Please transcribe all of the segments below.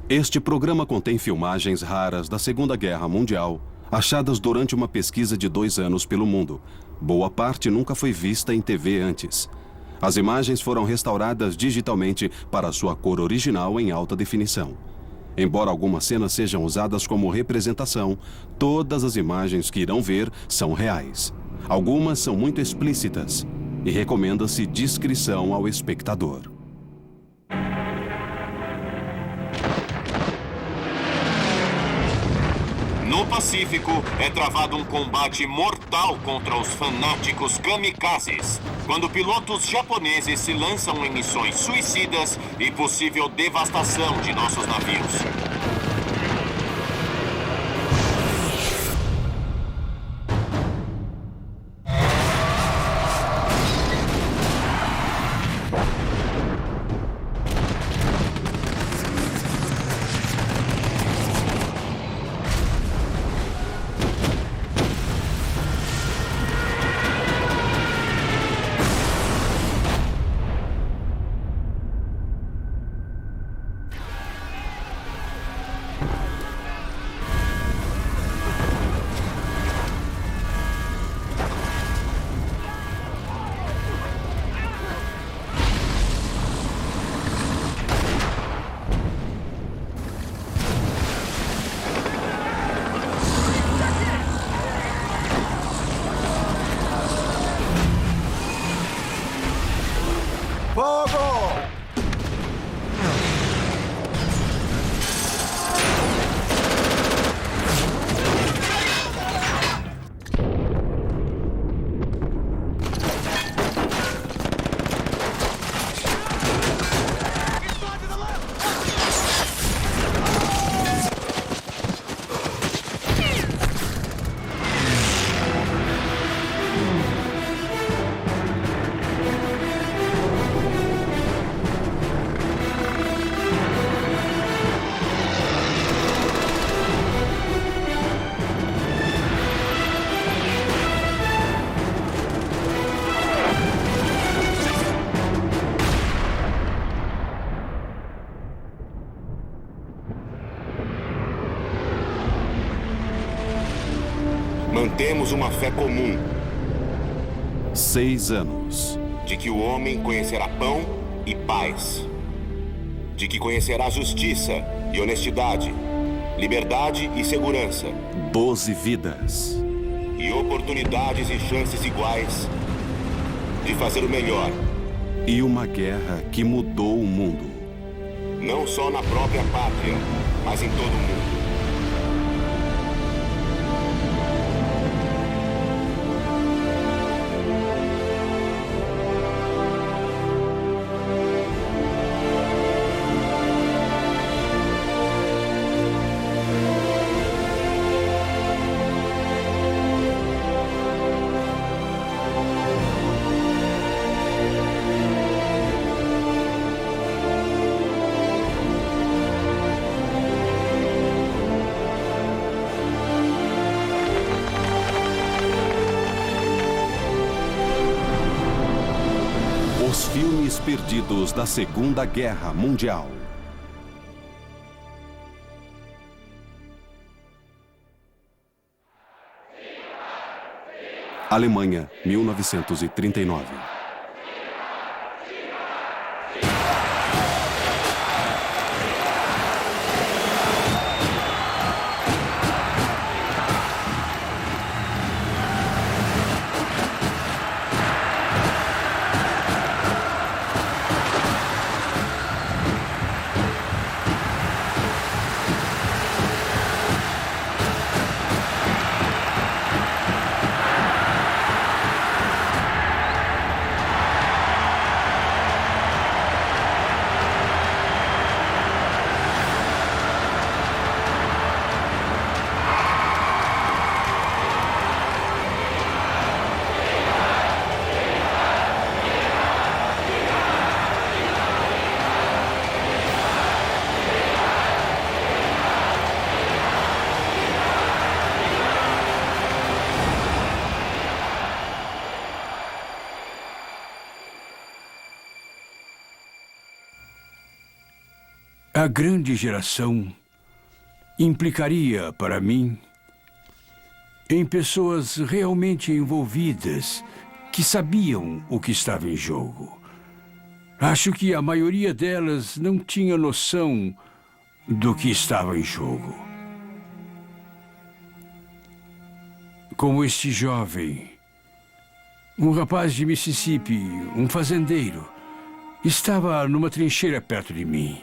Este programa contém filmagens raras da Segunda Guerra Mundial, achadas durante uma pesquisa de 2 anos pelo mundo. Boa parte nunca foi vista em TV antes. As imagens foram restauradas digitalmente para sua cor original em alta definição. Embora algumas cenas sejam usadas como representação, todas as imagens que irão ver são reais. Algumas são muito explícitas e recomenda-se discrição ao espectador. No Pacífico, é travado um combate mortal contra os fanáticos kamikazes, quando pilotos japoneses se lançam em missões suicidas e possível devastação de nossos navios. Mantemos uma fé comum 6 anos. de que o homem conhecerá pão e paz, de que conhecerá justiça e honestidade, liberdade e segurança, 12 vidas. e oportunidades e chances iguais de fazer o melhor, E uma guerra que mudou o mundo. não só na própria pátria, mas em todo o mundo. Os filmes perdidos da Segunda Guerra Mundial. Alemanha, 1939. A grande geração implicaria, para mim, em pessoas realmente envolvidas que sabiam o que estava em jogo. Acho que a maioria delas não tinha noção do que estava em jogo. Como este jovem, um rapaz de Mississippi, um fazendeiro, estava numa trincheira perto de mim.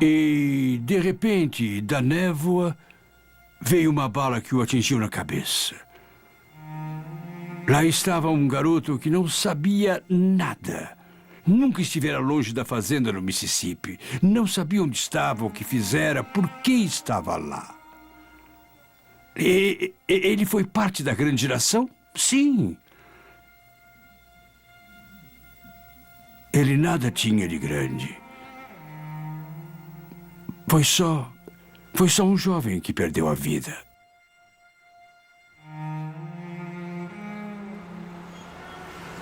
E, de repente, da névoa, veio uma bala que o atingiu na cabeça. Lá estava um garoto que não sabia nada. Nunca estivera longe da fazenda no Mississippi. Não sabia onde estava, o que fizera, por que estava lá. E ele foi parte da grande geração? Sim. Ele nada tinha de grande. Foi só um jovem que perdeu a vida.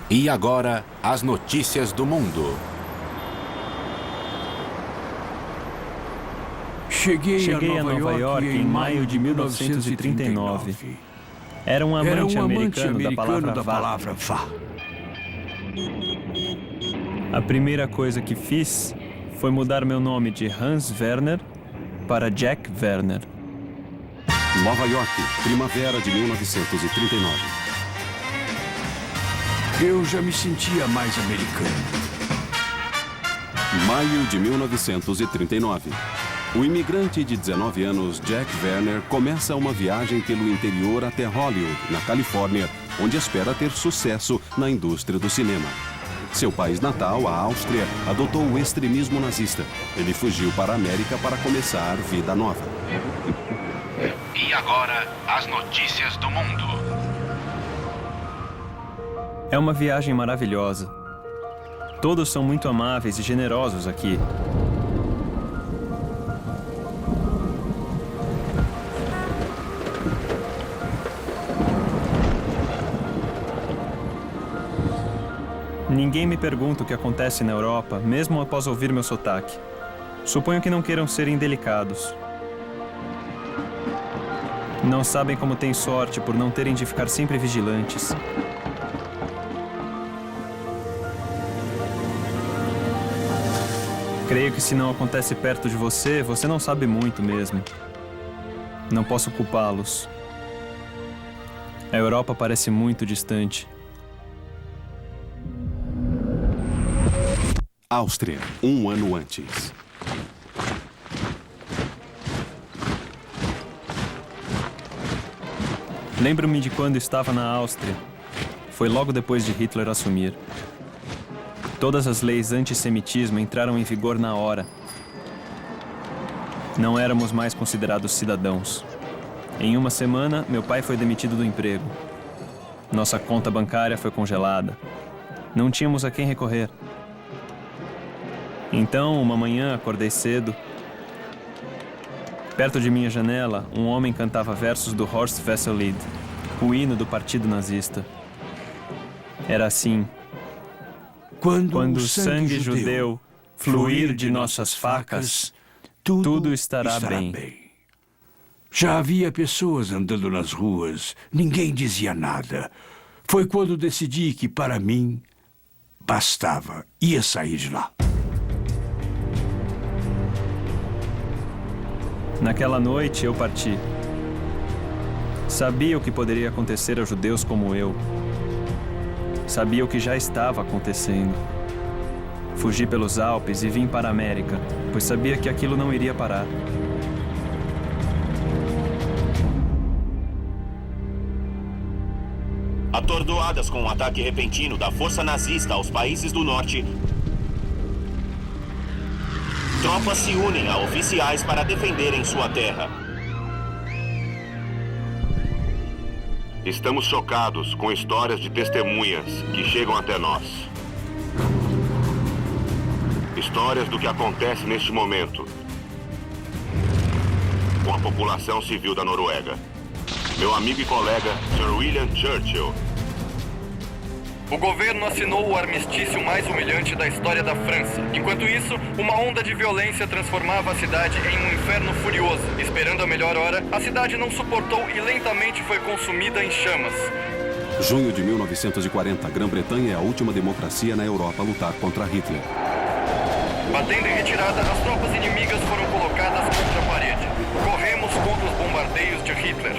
E agora, as notícias do mundo. Cheguei a Nova York em maio de 1939. Era um amante americano da palavra vá. A primeira coisa que fiz foi mudar meu nome de Hans Werner para Jack Werner. Nova York, primavera de 1939. Eu já me sentia mais americano. Maio de 1939. O imigrante de 19 anos Jack Werner começa uma viagem pelo interior até Hollywood, na Califórnia, onde espera ter sucesso na indústria do cinema. Seu país natal, a Áustria, adotou o extremismo nazista. Ele fugiu para a América para começar vida nova. E agora, as notícias do mundo. É uma viagem maravilhosa. Todos são muito amáveis e generosos aqui. Ninguém me pergunta o que acontece na Europa, mesmo após ouvir meu sotaque. Suponho que não queiram ser indelicados. Não sabem como têm sorte por não terem de ficar sempre vigilantes. Creio que se não acontece perto de você, você não sabe muito mesmo. Não posso culpá-los. A Europa parece muito distante. Áustria, um ano antes. Lembro-me de quando estava na Áustria. Foi logo depois de Hitler assumir. Todas as leis antissemitismo entraram em vigor na hora. Não éramos mais considerados cidadãos. Em uma semana, meu pai foi demitido do emprego. Nossa conta bancária foi congelada. Não tínhamos a quem recorrer. Então, uma manhã, acordei cedo. Perto de minha janela, um homem cantava versos do Horst Wessel-Lied, o hino do Partido Nazista. Era assim: quando o sangue judeu fluir de nossas facas, tudo estará bem. Já havia pessoas andando nas ruas, ninguém dizia nada. Foi quando decidi que, para mim, bastava, ia sair de lá. Naquela noite, eu parti. Sabia o que poderia acontecer a judeus como eu. Sabia o que já estava acontecendo. Fugi pelos Alpes e vim para a América, pois sabia que aquilo não iria parar. Atordoadas com o ataque repentino da força nazista aos países do norte, tropas se unem a oficiais para defenderem sua terra. Estamos chocados com histórias de testemunhas que chegam até nós. Histórias do que acontece neste momento com a população civil da Noruega. Meu amigo e colega, Sir William Churchill, O governo assinou o armistício mais humilhante da história da França. Enquanto isso, uma onda de violência transformava a cidade em um inferno furioso. Esperando a melhor hora, a cidade não suportou e lentamente foi consumida em chamas. Junho de 1940, a Grã-Bretanha é a última democracia na Europa a lutar contra Hitler. Batendo em retirada, as tropas inimigas foram colocadas contra a parede. Corremos contra os bombardeios de Hitler.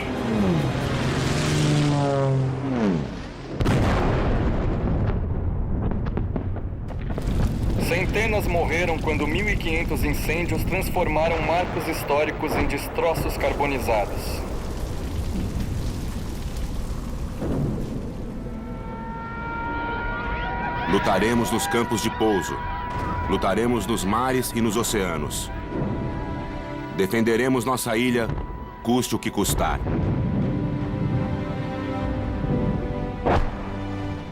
Centenas morreram quando 1.500 incêndios transformaram marcos históricos em destroços carbonizados. Lutaremos nos campos de pouso. Lutaremos nos mares e nos oceanos. Defenderemos nossa ilha, custe o que custar.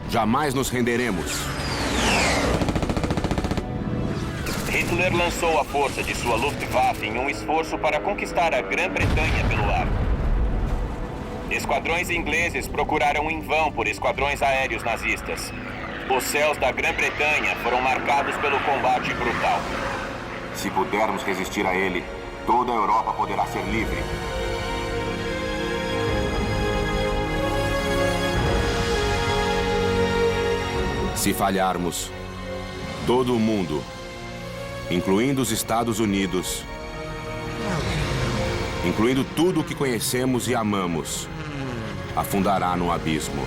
Jamais nos renderemos. Hitler lançou a força de sua Luftwaffe em um esforço para conquistar a Grã-Bretanha pelo ar. Esquadrões ingleses procuraram em vão por esquadrões aéreos nazistas. Os céus da Grã-Bretanha foram marcados pelo combate brutal. Se pudermos resistir a ele, toda a Europa poderá ser livre. Se falharmos, todo o mundo, incluindo os Estados Unidos, incluindo tudo o que conhecemos e amamos, afundará no abismo.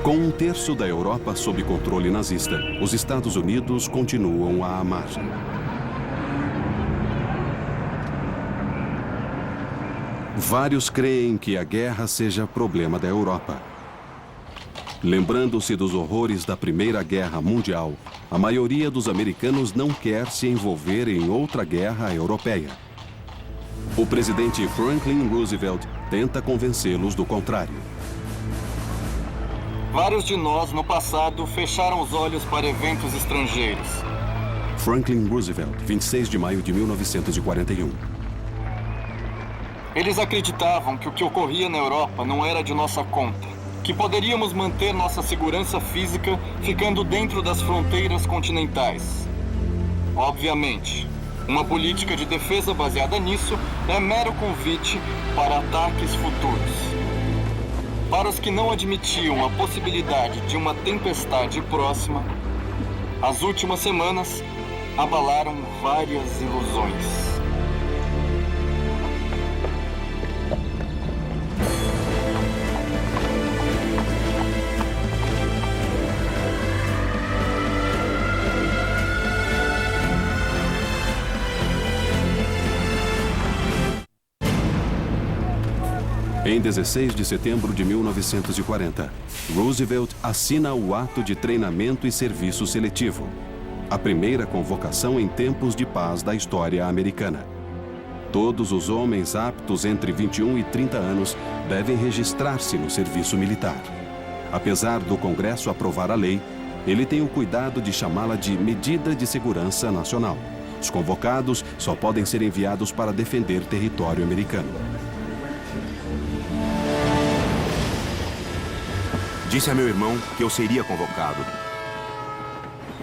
Com um terço da Europa sob controle nazista, os Estados Unidos continuam à margem. Vários creem que a guerra seja problema da Europa. Lembrando-se dos horrores da Primeira Guerra Mundial, a maioria dos americanos não quer se envolver em outra guerra europeia. O presidente Franklin Roosevelt tenta convencê-los do contrário. Vários de nós, no passado, fecharam os olhos para eventos estrangeiros. Franklin Roosevelt, 26 de maio de 1941. Eles acreditavam que o que ocorria na Europa não era de nossa conta, que poderíamos manter nossa segurança física ficando dentro das fronteiras continentais. Obviamente, uma política de defesa baseada nisso é mero convite para ataques futuros. Para os que não admitiam a possibilidade de uma tempestade próxima, as últimas semanas abalaram várias ilusões. Em 16 de setembro de 1940, Roosevelt assina o Ato de Treinamento e Serviço Seletivo, a primeira convocação em tempos de paz da história americana. Todos os homens aptos entre 21 e 30 anos devem registrar-se no serviço militar. Apesar do Congresso aprovar a lei, ele tem o cuidado de chamá-la de Medida de Segurança Nacional. Os convocados só podem ser enviados para defender território americano. Disse a meu irmão que eu seria convocado.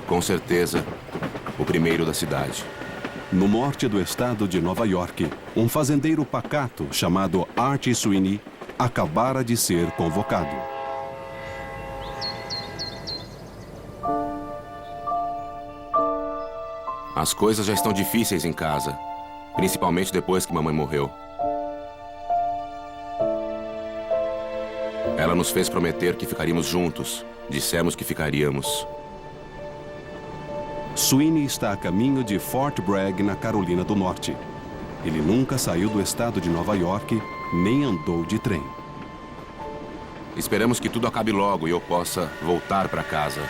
Com certeza, o primeiro da cidade. No norte do estado de Nova York, um fazendeiro pacato chamado Archie Sweeney acabara de ser convocado. As coisas já estão difíceis em casa, principalmente depois que mamãe morreu. Ela nos fez prometer que ficaríamos juntos. Dissemos que ficaríamos. Sweeney está a caminho de Fort Bragg, na Carolina do Norte. Ele nunca saiu do estado de Nova York, nem andou de trem. Esperamos que tudo acabe logo e eu possa voltar para casa.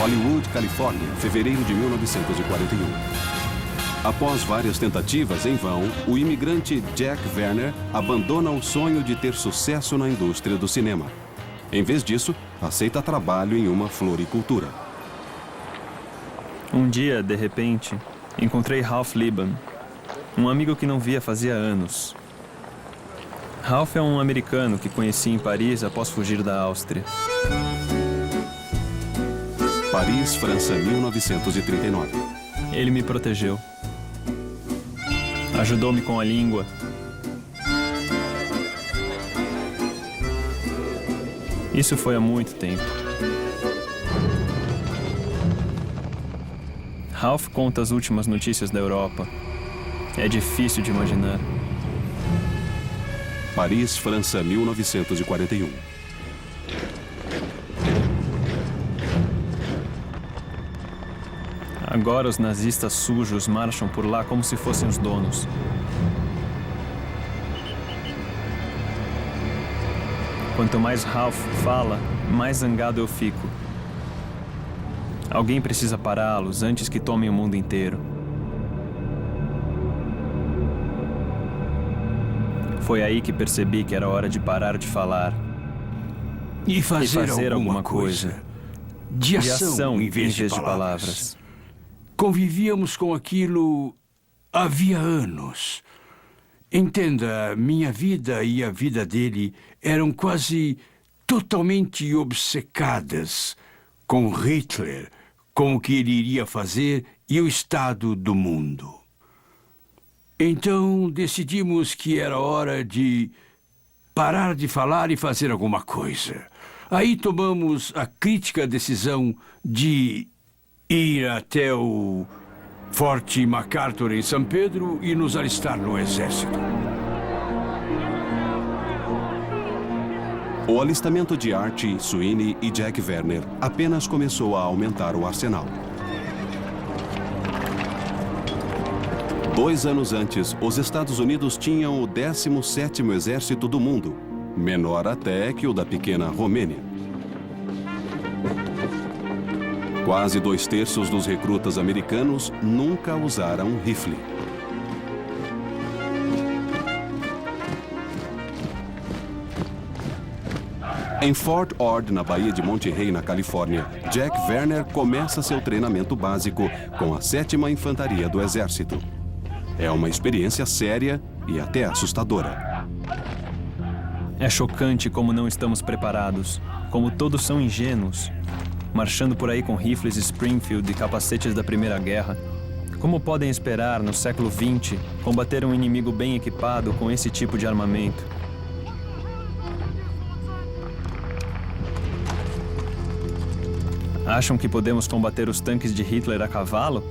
Hollywood, Califórnia, fevereiro de 1941. Após várias tentativas em vão, o imigrante Jack Werner abandona o sonho de ter sucesso na indústria do cinema. Em vez disso, aceita trabalho em uma floricultura. Um dia, de repente, encontrei Ralph Liban, um amigo que não via fazia anos. Ralph é um americano que conheci em Paris após fugir da Áustria. Paris, França, 1939. Ele me protegeu. Ajudou-me com a língua. Isso foi há muito tempo. Ralph conta as últimas notícias da Europa. É difícil de imaginar. Paris, França, 1941. Agora os nazistas sujos marcham por lá como se fossem os donos. Quanto mais Ralph fala, mais zangado eu fico. Alguém precisa pará-los antes que tomem o mundo inteiro. Foi aí que percebi que era hora de parar de falar. E E fazer, fazer alguma coisa. De De ação, em vez de palavras. Convivíamos com aquilo havia anos. Entenda, minha vida e a vida dele eram quase totalmente obcecadas com Hitler, com o que ele iria fazer e o estado do mundo. Então decidimos que era hora de parar de falar e fazer alguma coisa. Aí tomamos a crítica decisão de ir até o Forte MacArthur em São Pedro e nos alistar no exército. O alistamento de Archie, Sweeney e Jack Werner apenas começou a aumentar o arsenal. 2 anos antes, os Estados Unidos tinham o 17º exército do mundo, menor até que o da pequena Romênia. Quase 2/3 dos recrutas americanos nunca usaram um rifle. Em Fort Ord, na Baía de Monterey, na Califórnia, Jack Werner começa seu treinamento básico com a 7ª Infantaria do Exército. É uma experiência séria e até assustadora. É chocante como não estamos preparados, como todos são ingênuos. Marchando por aí com rifles Springfield e capacetes da Primeira Guerra. Como podem esperar, no século XX, combater um inimigo bem equipado com esse tipo de armamento? Acham que podemos combater os tanques de Hitler a cavalo?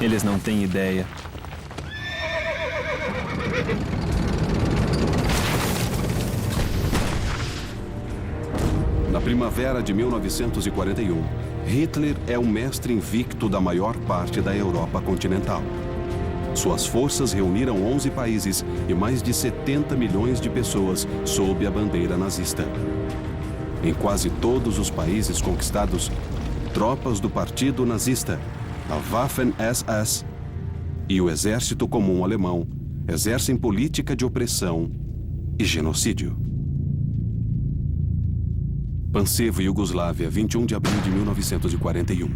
Eles não têm ideia. Na primavera de 1941, Hitler é o mestre invicto da maior parte da Europa continental. Suas forças reuniram 11 países e mais de 70 milhões de pessoas sob a bandeira nazista. Em quase todos os países conquistados, tropas do Partido Nazista, a Waffen-SS e o Exército Comum Alemão exercem política de opressão e genocídio. Pančevo, Iugoslávia, 21 de abril de 1941.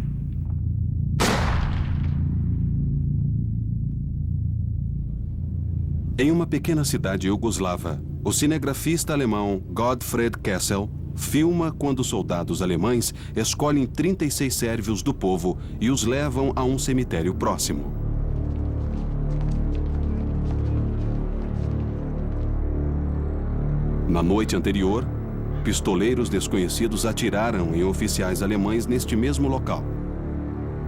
Em uma pequena cidade iugoslava, o cinegrafista alemão Gottfried Kessel filma quando soldados alemães escolhem 36 sérvios do povo e os levam a um cemitério próximo. Na noite anterior, pistoleiros desconhecidos atiraram em oficiais alemães neste mesmo local.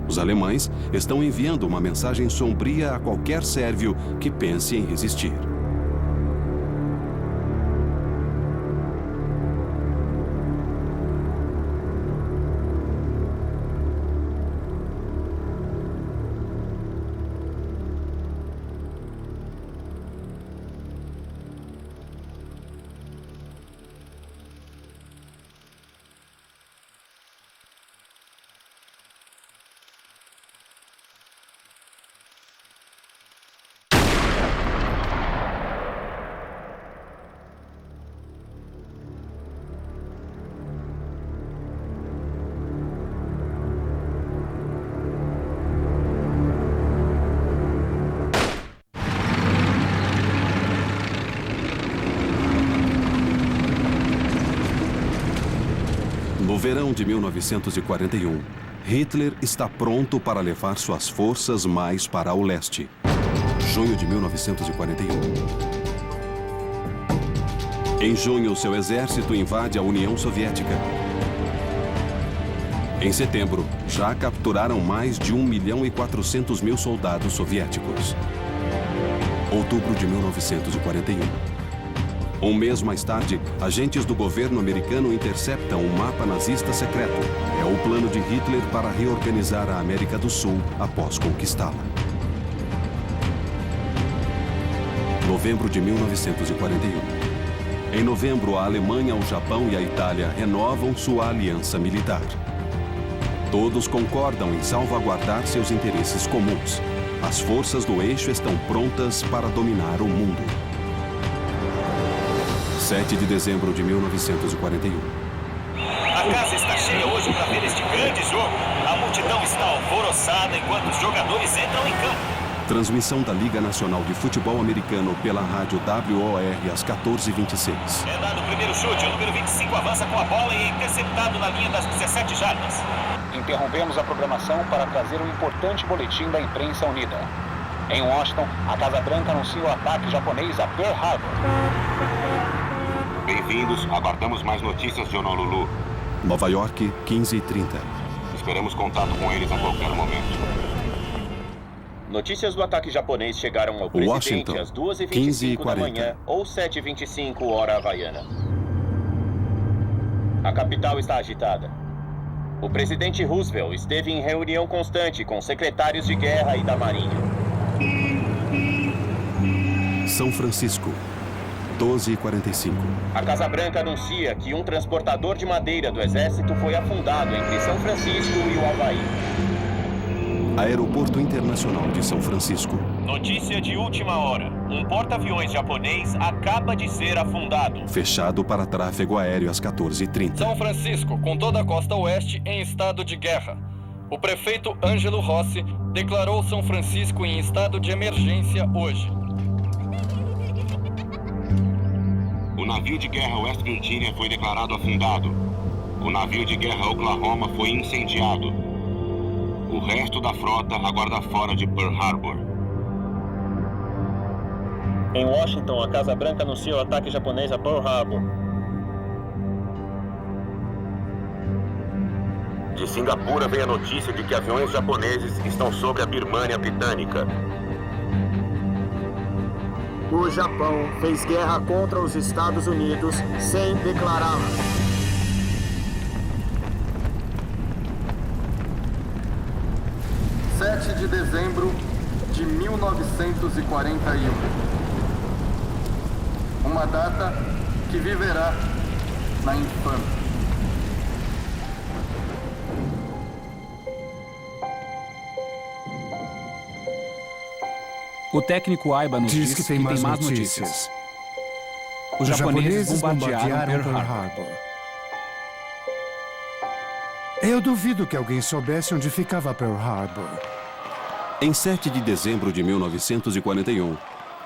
Os alemães estão enviando uma mensagem sombria a qualquer sérvio que pense em resistir. Verão de 1941. Hitler está pronto para levar suas forças mais para o leste. Junho de 1941. Em junho, seu exército invade a União Soviética. Em setembro, já capturaram mais de 1.400.000 soldados soviéticos. Outubro de 1941. Um mês mais tarde, agentes do governo americano interceptam um mapa nazista secreto. É o plano de Hitler para reorganizar a América do Sul após conquistá-la. Novembro de 1941. Em novembro, a Alemanha, o Japão e a Itália renovam sua aliança militar. Todos concordam em salvaguardar seus interesses comuns. As forças do eixo estão prontas para dominar o mundo. 7 de dezembro de 1941. A casa está cheia hoje para ver este grande jogo. A multidão está alvoroçada enquanto os jogadores entram em campo. Transmissão da Liga Nacional de Futebol Americano pela rádio WOR às 14h26. É dado o primeiro chute, o número 25 avança com a bola e é interceptado na linha das 17 jardas. Interrompemos a programação para trazer um importante boletim da imprensa unida. Em Washington, a Casa Branca anuncia o ataque japonês a Pearl Harbor. Bem-vindos, aguardamos mais notícias de Honolulu. Nova York, 15h30. Esperamos contato com eles a qualquer momento. Notícias do ataque japonês chegaram ao presidente Washington, às 2h25 da 15h40. manhã ou 7h25 hora havaiana. A capital está agitada. O presidente Roosevelt esteve em reunião constante com secretários de guerra e da Marinha. São Francisco, 12h45. A Casa Branca anuncia que um transportador de madeira do exército foi afundado entre São Francisco e o Havaí. Aeroporto Internacional de São Francisco. Notícia de última hora. Um porta-aviões japonês acaba de ser afundado. Fechado para tráfego aéreo às 14h30. São Francisco, com toda a costa oeste em estado de guerra. O prefeito Ângelo Rossi declarou São Francisco em estado de emergência hoje. O navio de guerra West Virginia foi declarado afundado. O navio de guerra Oklahoma foi incendiado. O resto da frota aguarda fora de Pearl Harbor. Em Washington, a Casa Branca anuncia o ataque japonês a Pearl Harbor. De Singapura vem a notícia de que aviões japoneses estão sobre a Birmânia britânica. O Japão fez guerra contra os Estados Unidos sem declará-la. 7 de dezembro de 1941. Uma data que viverá na infâmia. O técnico Aiba nos diz que tem mais notícias. Os japoneses bombardearam Pearl Harbor. Eu duvido que alguém soubesse onde ficava Pearl Harbor. Em 7 de dezembro de 1941,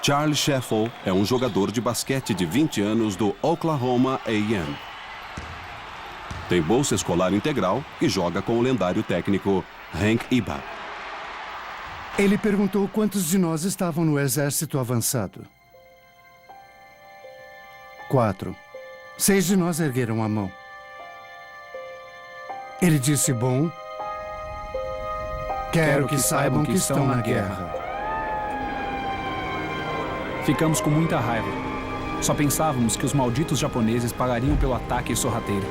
Charlie Sheffel é um jogador de basquete de 20 anos do Oklahoma A&M. Tem bolsa escolar integral e joga com o lendário técnico Hank Iba. Ele perguntou quantos de nós estavam no exército avançado. 4. 6 de nós ergueram a mão. Ele disse, bom, quero que saibam que estão na guerra. Ficamos com muita raiva. Só pensávamos que os malditos japoneses pagariam pelo ataque sorrateiro.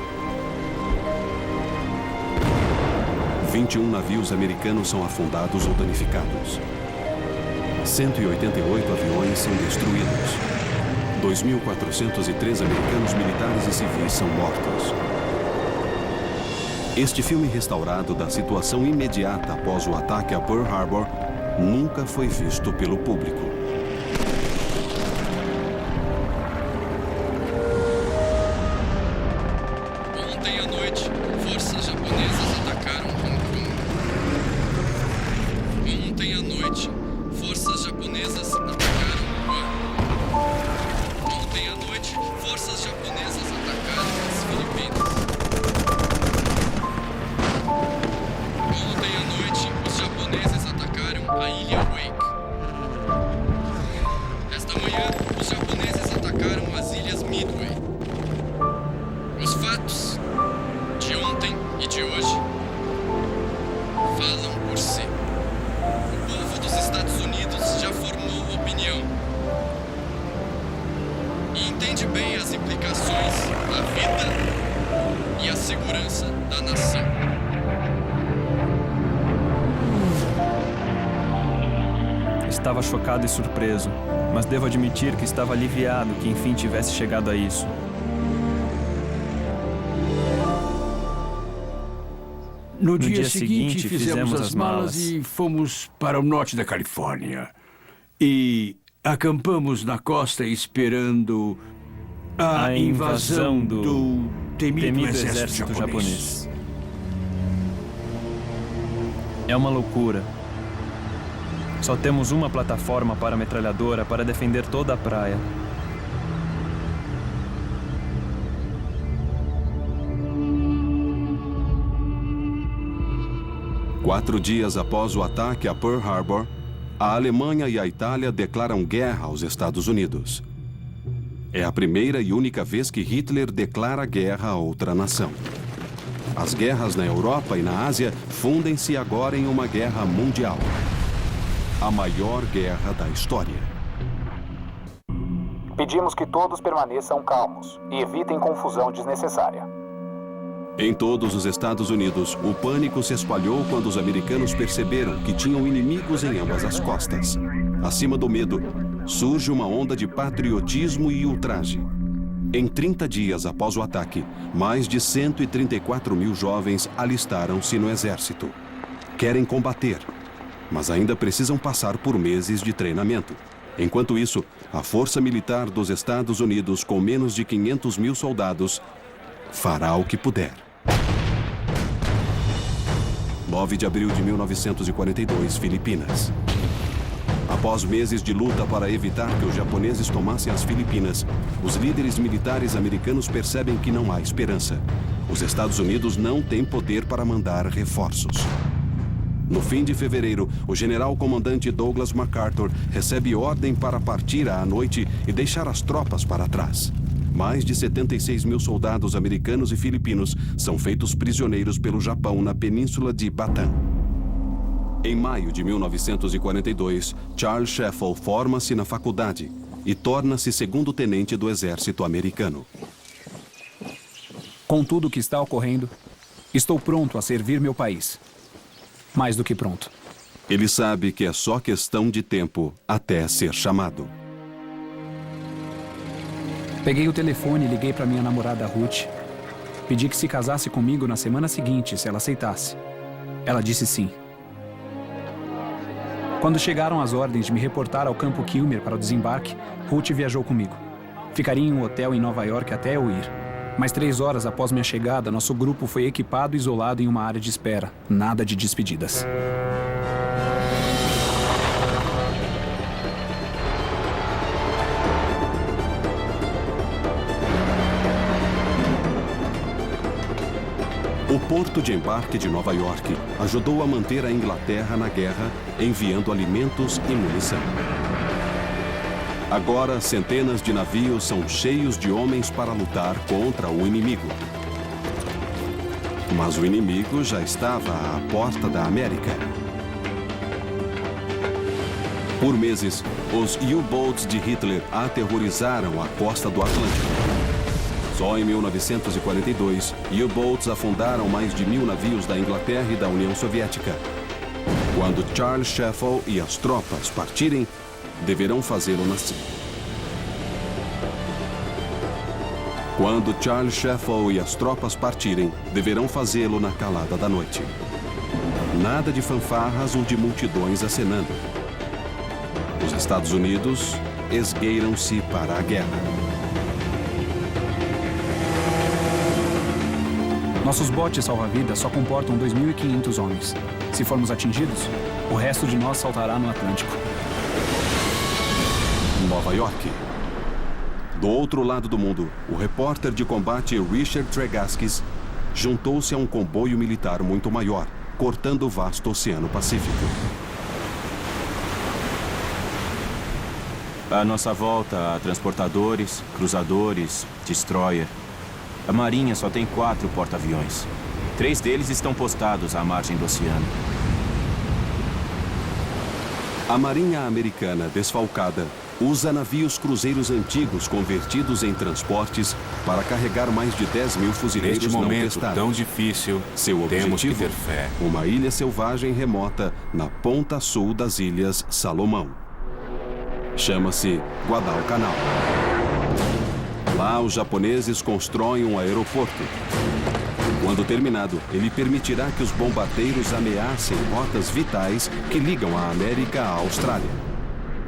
21 navios americanos são afundados ou danificados. 188 aviões são destruídos. 2.403 americanos militares e civis são mortos. Este filme restaurado da situação imediata após o ataque a Pearl Harbor nunca foi visto pelo público. Ontem à noite, forças japonesas atacaram Hong Kong. Ontem à noite, forças japonesas atacaram Guam. Ontem à noite, forças japonesas atacaram as Filipinas. a ilha Wake. Esta manhã, os japoneses atacaram as ilhas Midway. Os fatos de ontem e de hoje falam por si. O povo dos Estados Unidos já formou opinião e entende bem as implicações da vida e a segurança da nação. Estava chocado e surpreso, mas devo admitir que estava aliviado que enfim tivesse chegado a isso. No dia seguinte, fizemos as malas e fomos para o norte da Califórnia. E acampamos na costa esperando a invasão do temido exército japonês. É uma loucura. Só temos uma plataforma para metralhadora para defender toda a praia. Quatro dias após o ataque a Pearl Harbor, a Alemanha e a Itália declaram guerra aos Estados Unidos. É a primeira e única vez que Hitler declara guerra a outra nação. As guerras na Europa e na Ásia fundem-se agora em uma guerra mundial. A maior guerra da história. Pedimos que todos permaneçam calmos e evitem confusão desnecessária. Em todos os Estados Unidos, o pânico se espalhou quando os americanos perceberam que tinham inimigos em ambas as costas. Acima do medo, surge uma onda de patriotismo e ultraje. Em 30 dias após o ataque, mais de 134 mil jovens alistaram-se no exército. Querem combater, mas ainda precisam passar por meses de treinamento. Enquanto isso, a Força Militar dos Estados Unidos, com menos de 500 mil soldados, fará o que puder. 9 de abril de 1942, Filipinas. Após meses de luta para evitar que os japoneses tomassem as Filipinas, os líderes militares americanos percebem que não há esperança. Os Estados Unidos não têm poder para mandar reforços. No fim de fevereiro, o general-comandante Douglas MacArthur recebe ordem para partir à noite e deixar as tropas para trás. Mais de 76 mil soldados americanos e filipinos são feitos prisioneiros pelo Japão na península de Bataan. Em maio de 1942, Charles Sheffel forma-se na faculdade e torna-se segundo-tenente do exército americano. Com tudo o que está ocorrendo, estou pronto a servir meu país. Mais do que pronto. Ele sabe que é só questão de tempo até ser chamado. Peguei o telefone e liguei para minha namorada Ruth. Pedi que se casasse comigo na semana seguinte, se ela aceitasse. Ela disse sim. Quando chegaram as ordens de me reportar ao campo Kilmer para o desembarque, Ruth viajou comigo. Ficaria em um hotel em Nova York até eu ir. Mas 3 horas após minha chegada, nosso grupo foi equipado e isolado em uma área de espera. Nada de despedidas. O porto de embarque de Nova York ajudou a manter a Inglaterra na guerra, enviando alimentos e munição. Agora, centenas de navios são cheios de homens para lutar contra o inimigo. Mas o inimigo já estava à porta da América. Por meses, os U-boats de Hitler aterrorizaram a costa do Atlântico. Só em 1942, U-boats afundaram mais de 1000 navios da Inglaterra e da União Soviética. Quando Charles Sheffel e as tropas partirem, deverão fazê-lo assim. Quando Charles Sheffel e as tropas partirem, deverão fazê-lo na calada da noite. Nada de fanfarras ou de multidões acenando. Os Estados Unidos esgueiram-se para a guerra. Nossos botes salva-vidas só comportam 2.500 homens. Se formos atingidos, o resto de nós saltará no Atlântico. Nova York. Do outro lado do mundo, o repórter de combate Richard Tregaskis juntou-se a um comboio militar muito maior, cortando o vasto Oceano Pacífico. À nossa volta há transportadores, cruzadores, destroyer. A Marinha só tem 4 porta-aviões. 3 deles estão postados à margem do oceano. A Marinha Americana, desfalcada, usa navios cruzeiros antigos convertidos em transportes para carregar mais de 10 mil fuzileiros Neste não momento testados. tão difícil, Seu temos que objetivo, ter fé. uma ilha selvagem remota na ponta sul das Ilhas Salomão. Chama-se Guadalcanal. Lá, os japoneses constroem um aeroporto. Quando terminado, ele permitirá que os bombardeiros ameacem rotas vitais que ligam a América à Austrália.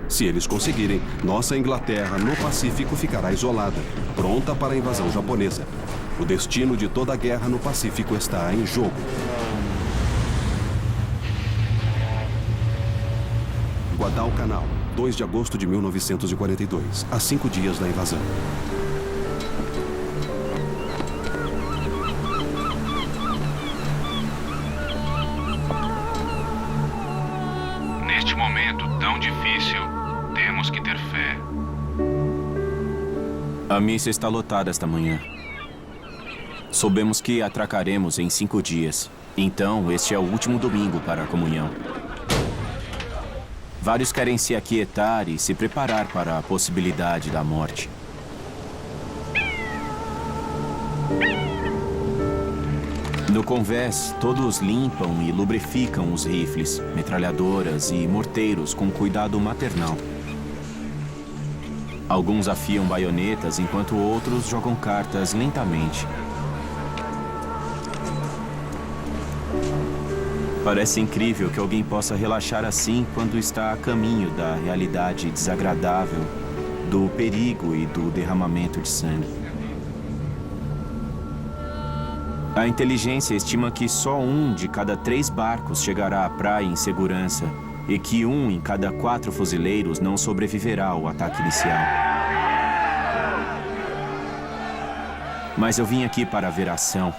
Se eles conseguirem, nossa Inglaterra no Pacífico ficará isolada, pronta para a invasão japonesa. O destino de toda a guerra no Pacífico está em jogo. Guadalcanal, 2 de agosto de 1942, a 5 dias da invasão. Neste momento tão difícil, temos que ter fé. A missa está lotada esta manhã. Soubemos que atracaremos em 5 dias. Então, este é o último domingo para a comunhão. Vários querem se aquietar e se preparar para a possibilidade da morte. No convés, todos limpam e lubrificam os rifles, metralhadoras e morteiros com cuidado maternal. Alguns afiam baionetas, enquanto outros jogam cartas lentamente. Parece incrível que alguém possa relaxar assim quando está a caminho da realidade desagradável, do perigo e do derramamento de sangue. A inteligência estima que só 1 de cada 3 barcos chegará à praia em segurança e que 1 em cada 4 fuzileiros não sobreviverá ao ataque inicial. Mas eu vim aqui para ver ação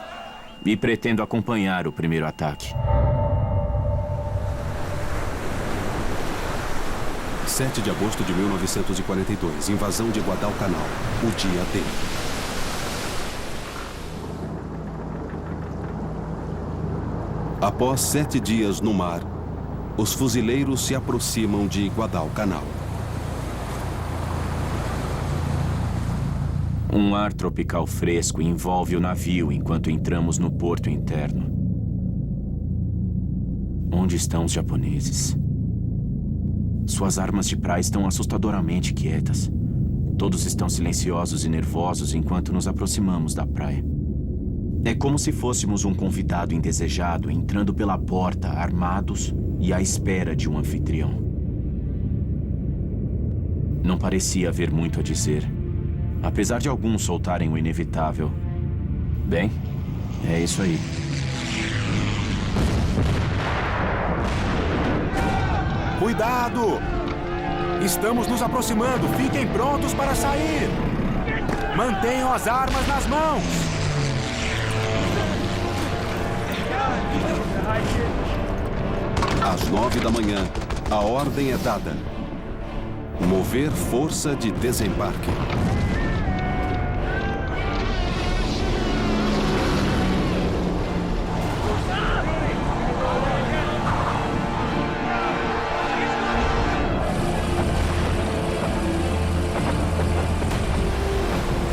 e pretendo acompanhar o primeiro ataque. 7 de agosto de 1942, invasão de Guadalcanal, o dia D. Após 7 dias no mar, os fuzileiros se aproximam de Guadalcanal. Um ar tropical fresco envolve o navio enquanto entramos no porto interno. Onde estão os japoneses? Suas armas de praia estão assustadoramente quietas. Todos estão silenciosos e nervosos enquanto nos aproximamos da praia. É como se fôssemos um convidado indesejado entrando pela porta, armados e à espera de um anfitrião. Não parecia haver muito a dizer, apesar de alguns soltarem o inevitável. Bem, é isso aí. Cuidado! Estamos nos aproximando. Fiquem prontos para sair. Mantenham as armas nas mãos. Às 9 da manhã, a ordem é dada. Mover força de desembarque.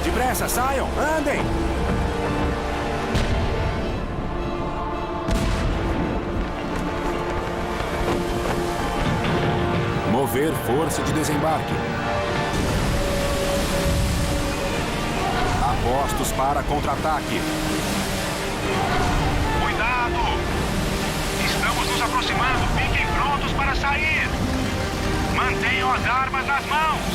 Depressa, saiam, andem! Mover força de desembarque. Apostos para contra-ataque. Cuidado! Estamos nos aproximando. Fiquem prontos para sair. Mantenham as armas nas mãos.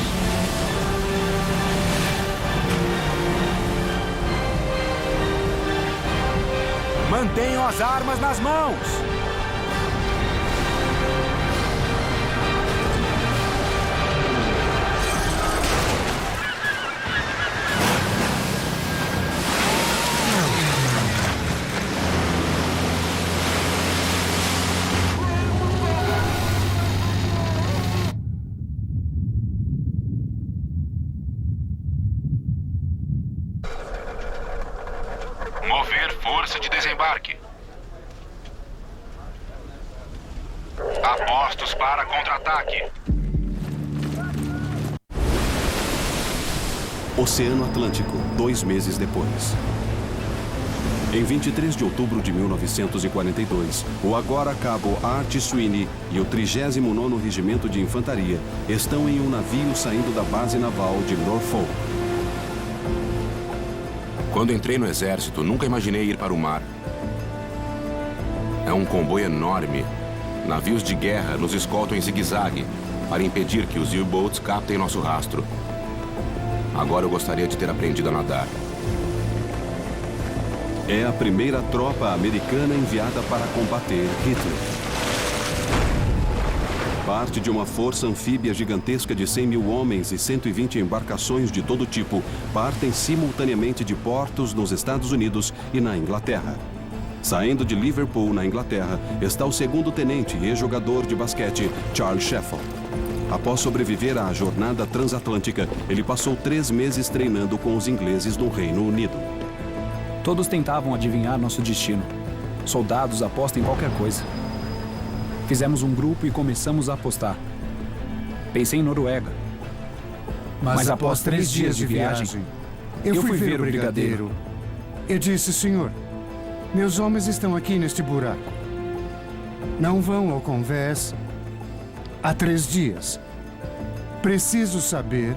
Mantenham as armas nas mãos. receber força de desembarque. Apostos para contra-ataque. Oceano Atlântico, 2 meses depois. Em 23 de outubro de 1942, o agora cabo Art Sweeney e o 39º Regimento de Infantaria estão em um navio saindo da base naval de Norfolk. Quando entrei no exército, nunca imaginei ir para o mar. É um comboio enorme. Navios de guerra nos escoltam em zigue-zague para impedir que os U-boats captem nosso rastro. Agora eu gostaria de ter aprendido a nadar. É a primeira tropa americana enviada para combater Hitler. Parte de uma força anfíbia gigantesca de 100 mil homens e 120 embarcações de todo tipo partem simultaneamente de portos nos Estados Unidos e na Inglaterra. Saindo de Liverpool, na Inglaterra, está o segundo-tenente e ex-jogador de basquete Charles Sheffield. Após sobreviver à jornada transatlântica, ele passou 3 meses treinando com os ingleses no Reino Unido. Todos tentavam adivinhar nosso destino. Soldados apostam em qualquer coisa. Fizemos um grupo e começamos a apostar. Pensei em Noruega. Mas após 3 dias de viagem, eu fui ver o brigadeiro. Eu disse, senhor, meus homens estão aqui neste buraco. Não vão ao convés há 3 dias. Preciso saber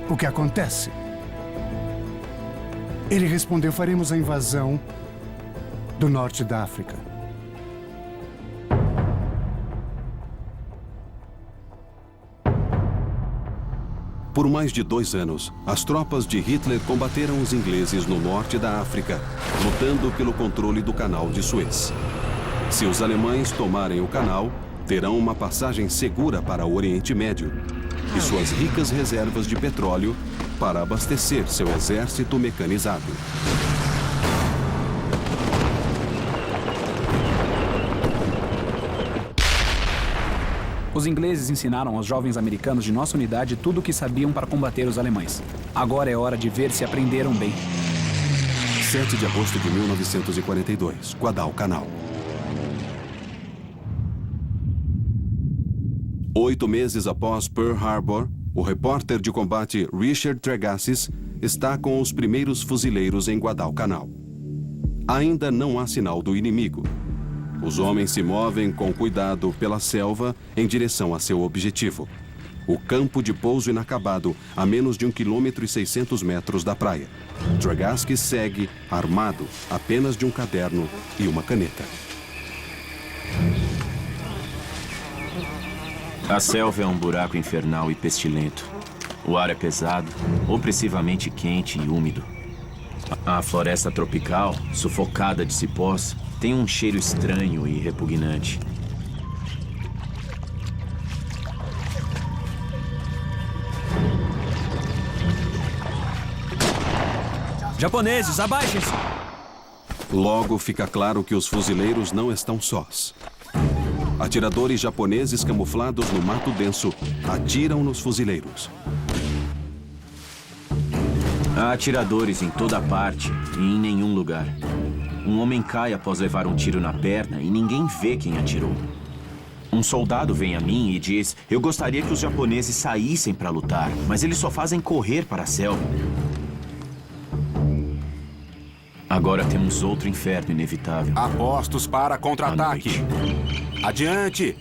o que acontece. Ele respondeu, faremos a invasão do norte da África. Por mais de 2 anos, as tropas de Hitler combateram os ingleses no norte da África, lutando pelo controle do canal de Suez. Se os alemães tomarem o canal, terão uma passagem segura para o Oriente Médio e suas ricas reservas de petróleo para abastecer seu exército mecanizado. Os ingleses ensinaram aos jovens americanos de nossa unidade tudo o que sabiam para combater os alemães. Agora é hora de ver se aprenderam bem. 7 de agosto de 1942, Guadalcanal. 8 meses após Pearl Harbor, o repórter de combate Richard Tregasis está com os primeiros fuzileiros em Guadalcanal. Ainda não há sinal do inimigo. Os homens se movem com cuidado pela selva em direção a seu objetivo. O campo de pouso inacabado, a menos de 1,6 km da praia. Tregasis segue armado apenas de um caderno e uma caneta. A selva é um buraco infernal e pestilento. O ar é pesado, opressivamente quente e úmido. A floresta tropical, sufocada de cipós, tem um cheiro estranho e repugnante. Japoneses, abaixem-se! Logo fica claro que os fuzileiros não estão sós. Atiradores japoneses camuflados no mato denso atiram nos fuzileiros. Há atiradores em toda parte e em nenhum lugar. Um homem cai após levar um tiro na perna e ninguém vê quem atirou. Um soldado vem a mim e diz: eu gostaria que os japoneses saíssem para lutar, mas eles só fazem correr para a selva. Agora temos outro inferno inevitável. Apostos para contra-ataque. Adiante!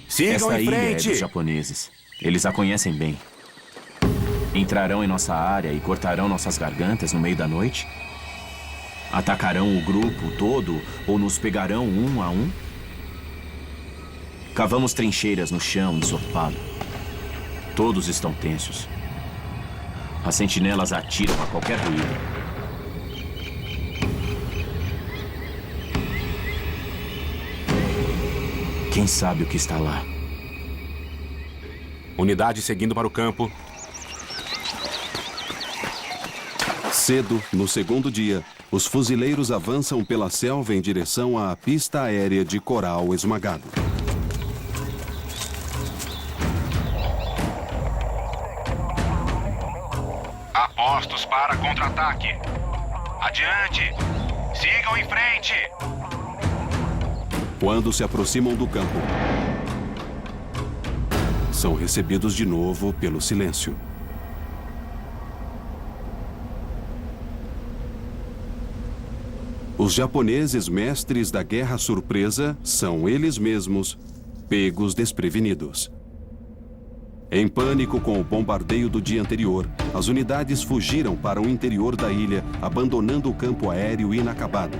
Sigam Esta em ilha é frente! dos japoneses. Eles a conhecem bem. Entrarão em nossa área e cortarão nossas gargantas no meio da noite? Atacarão o grupo todo ou nos pegarão um a um? Cavamos trincheiras no chão ensopado. Todos estão tensos. As sentinelas atiram a qualquer ruído. Quem sabe o que está lá? Unidade seguindo para o campo. Cedo, no segundo dia, os fuzileiros avançam pela selva em direção à pista aérea de Coral Esmagado. Apostos para contra-ataque. Adiante! Sigam em frente! Quando se aproximam do campo, são recebidos de novo pelo silêncio. Os japoneses mestres da guerra surpresa são eles mesmos pegos desprevenidos. Em pânico com o bombardeio do dia anterior, as unidades fugiram para o interior da ilha, abandonando o campo aéreo inacabado.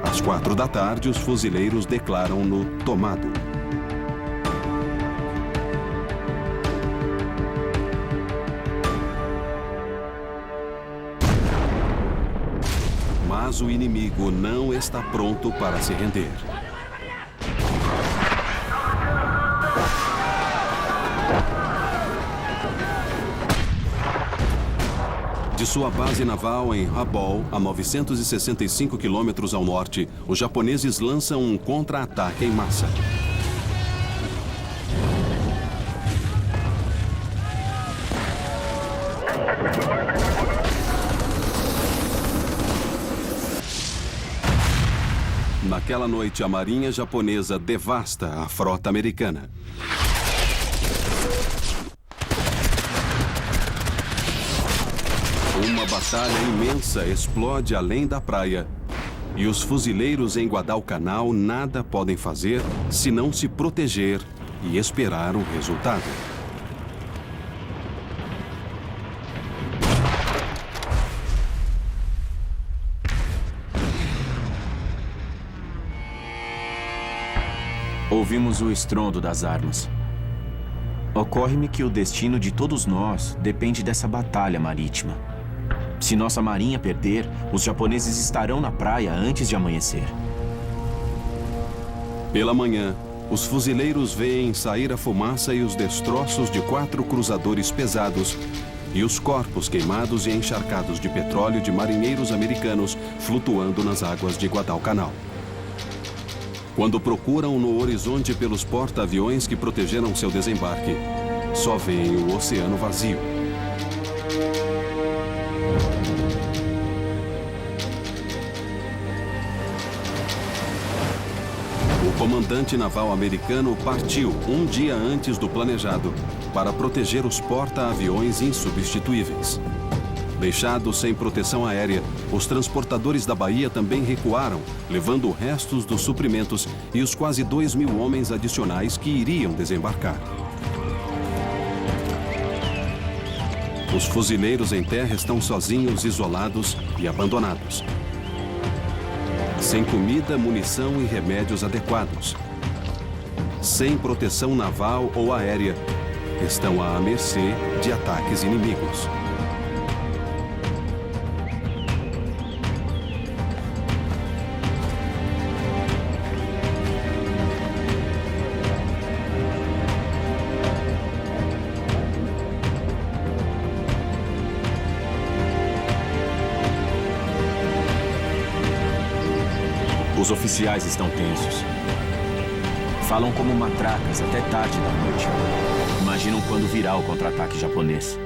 Às 4 da tarde, os fuzileiros declaram-no tomado. Mas o inimigo não está pronto para se render. De sua base naval em Rabaul, a 965 quilômetros ao norte, os japoneses lançam um contra-ataque em massa. Naquela noite, a marinha japonesa devasta a frota americana. Uma batalha imensa explode além da praia. E os fuzileiros em Guadalcanal nada podem fazer senão se proteger e esperar o resultado. Ouvimos o estrondo das armas. Ocorre-me que o destino de todos nós depende dessa batalha marítima. Se nossa marinha perder, os japoneses estarão na praia antes de amanhecer. Pela manhã, os fuzileiros veem sair a fumaça e os destroços de 4 cruzadores pesados e os corpos queimados e encharcados de petróleo de marinheiros americanos flutuando nas águas de Guadalcanal. Quando procuram no horizonte pelos porta-aviões que protegeram seu desembarque, só veem o oceano vazio. O comandante naval americano partiu um dia antes do planejado para proteger os porta-aviões insubstituíveis. Deixados sem proteção aérea, os transportadores da Bahia também recuaram, levando restos dos suprimentos e os quase 2.000 homens adicionais que iriam desembarcar. Os fuzileiros em terra estão sozinhos, isolados e abandonados. Sem comida, munição e remédios adequados. Sem proteção naval ou aérea, estão à mercê de ataques inimigos. Os oficiais estão tensos. Falam como matracas até tarde da noite. Imaginam quando virá o contra-ataque japonês.